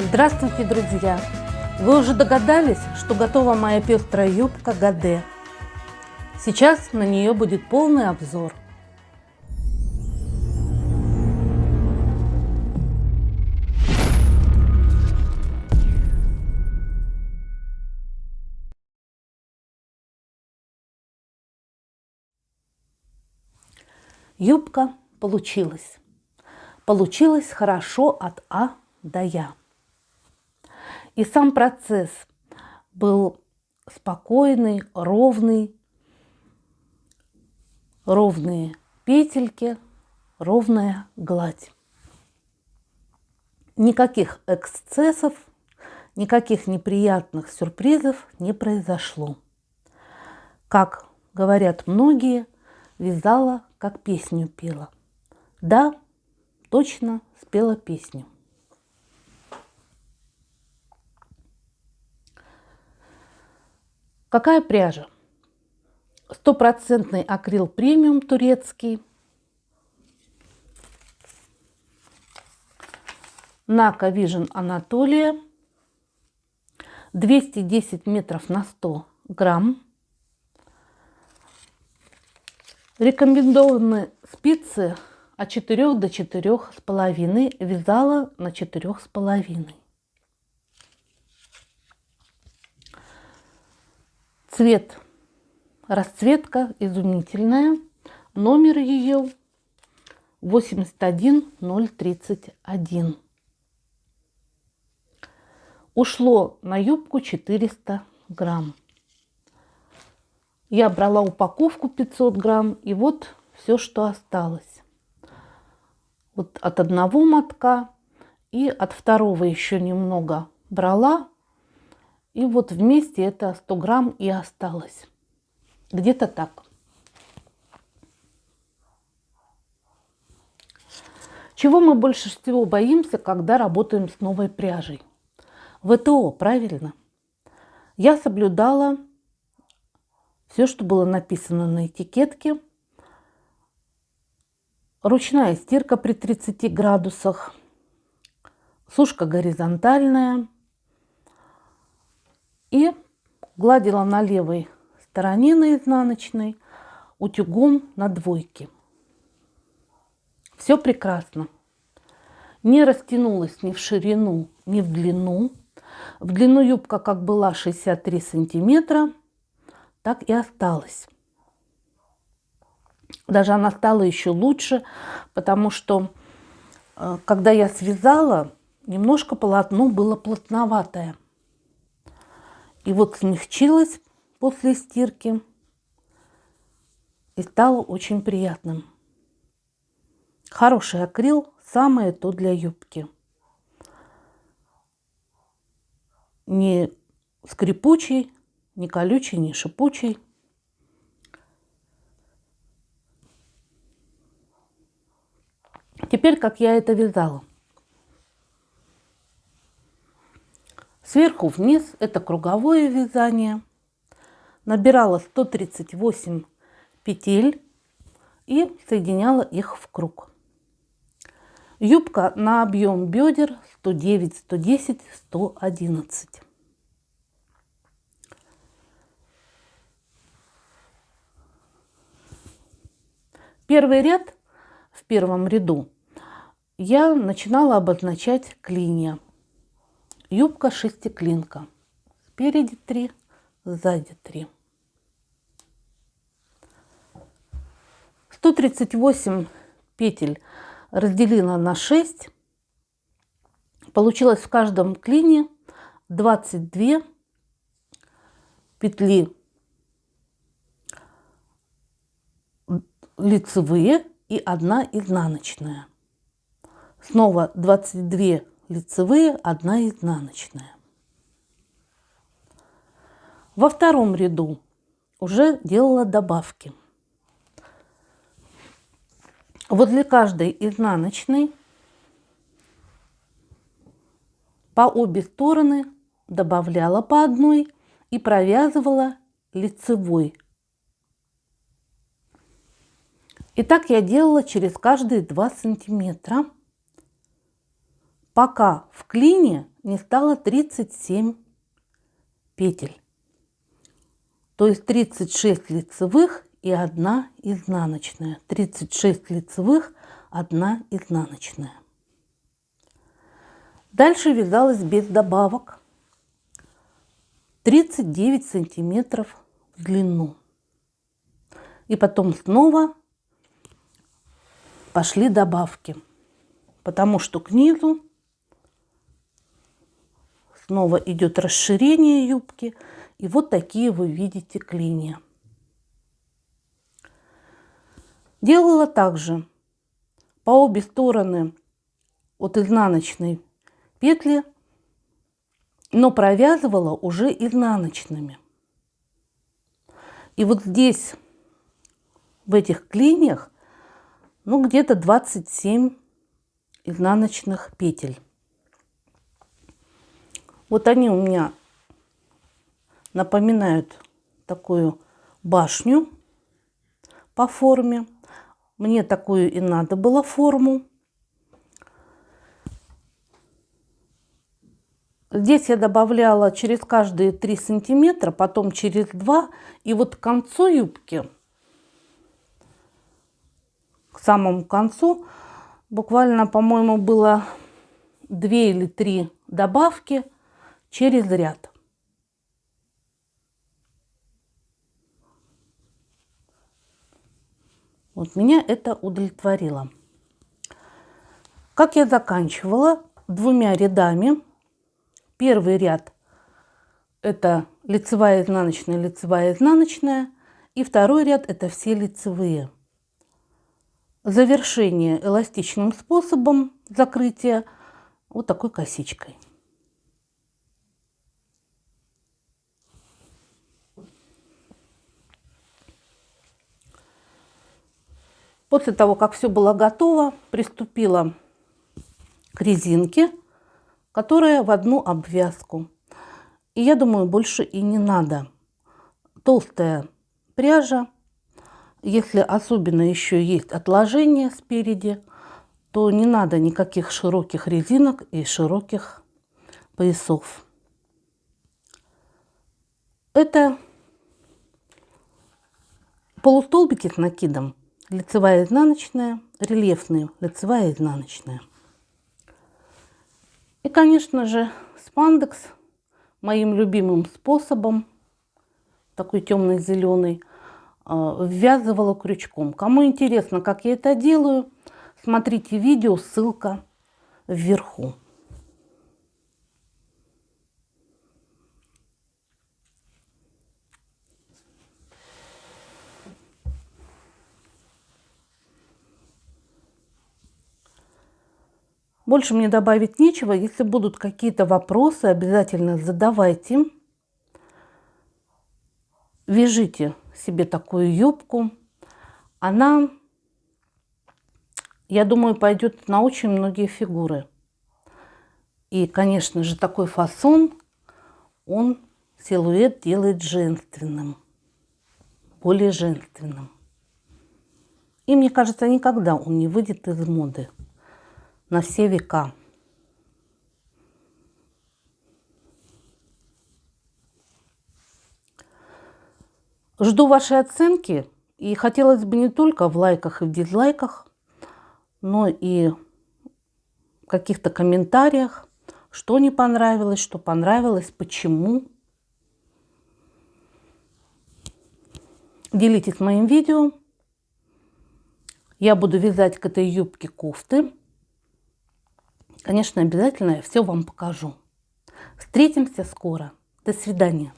Здравствуйте, друзья! Вы уже догадались, что готова моя пестрая юбка Гаде? Сейчас на нее будет полный обзор. Юбка получилась. Получилось хорошо от А до Я. И сам процесс был спокойный, ровный, ровные петельки, ровная гладь. Никаких эксцессов, никаких неприятных сюрпризов не произошло. Как говорят многие, вязала, как песню пела. Да, точно спела песню. Какая пряжа? Стопроцентный акрил премиум турецкий. Naka Vision Anatolia. 210 метров на 100 грамм. Рекомендованы спицы от 4 до 4,5. Вязала на 4,5. Цвет, расцветка изумительная. Номер ее 81031. Ушло на юбку 400 грамм. Я брала упаковку 500 грамм, и вот все, что осталось. Вот от одного мотка и от второго еще немного брала. И вот вместе это 100 грамм и осталось. Где-то так. Чего мы больше всего боимся, когда работаем с новой пряжей? ВТО, правильно? Я соблюдала все, что было написано на этикетке. Ручная стирка при 30 градусах. Сушка горизонтальная. И гладила на левой стороне, на изнаночной, утюгом на двойке. Все прекрасно. Не растянулась ни в ширину, ни в длину. В длину юбка как была 63 сантиметра, так и осталась. Даже она стала еще лучше, потому что, когда я связала, немножко полотно было плотноватое. И вот смягчилось после стирки и стало очень приятным. Хороший акрил, самое то для юбки. Не скрипучий, не колючий, не шипучий. Теперь, как я это вязала. Сверху вниз это круговое вязание. Набирала 138 петель и соединяла их в круг. Юбка на объем бедер 109, 110, 111. Первый ряд в первом ряду я начинала обозначать клинья. Юбка шестиклинка. Спереди 3, сзади 3. 138 петель разделила на 6. Получилось в каждом клине 22 петли лицевые и 1 изнаночная. Снова 22 лицевые, 1 изнаночная. Во втором ряду уже делала добавки. Возле каждой изнаночной по обе стороны добавляла по одной и провязывала лицевой. И так я делала через каждые 2 сантиметра пока в клине не стало 37 петель. То есть 36 лицевых и 1 изнаночная. 36 лицевых, 1 изнаночная. Дальше вязалась без добавок. 39 сантиметров в длину. И потом снова пошли добавки, потому что к низу снова идет расширение юбки. И вот такие вы видите клинья. Делала также по обе стороны от изнаночной петли, но провязывала уже изнаночными. И вот здесь, в этих клиньях, ну, где-то 27 изнаночных петель. Вот они у меня напоминают такую башню по форме. Мне такую и надо было форму. Здесь я добавляла через каждые 3 сантиметра, потом через 2. И вот к концу юбки, к самому концу, буквально, по-моему, было 2 или 3 добавки через ряд. Вот меня это удовлетворило. Как я заканчивала? 2 рядами. Первый ряд – это лицевая, изнаночная. И второй ряд – это все лицевые. Завершение эластичным способом закрытия вот такой косичкой. После того, как все было готово, приступила к резинке, которая в одну обвязку. И я думаю, больше и не надо. Толстая пряжа. Если особенно еще есть отложения спереди, то не надо никаких широких резинок и широких поясов. Это полустолбики с накидом. Лицевая, изнаночная, рельефные, лицевая, изнаночная. И, конечно же, спандекс моим любимым способом, такой темно-зеленый, ввязывала крючком. Кому интересно, как я это делаю, смотрите видео, ссылка вверху. Больше мне добавить нечего. Если будут какие-то вопросы, обязательно задавайте. Вяжите себе такую юбку. Она, я думаю, пойдет на очень многие фигуры. И, конечно же, такой фасон, он силуэт делает женственным, более женственным. И мне кажется, никогда он не выйдет из моды. На все века. Жду вашей оценки. И хотелось бы не только в лайках и в дизлайках, но и в каких-то комментариях, что не понравилось, что понравилось, почему. Делитесь моим видео. Я буду вязать к этой юбке кофты. Конечно, обязательно я все вам покажу. Встретимся скоро. До свидания.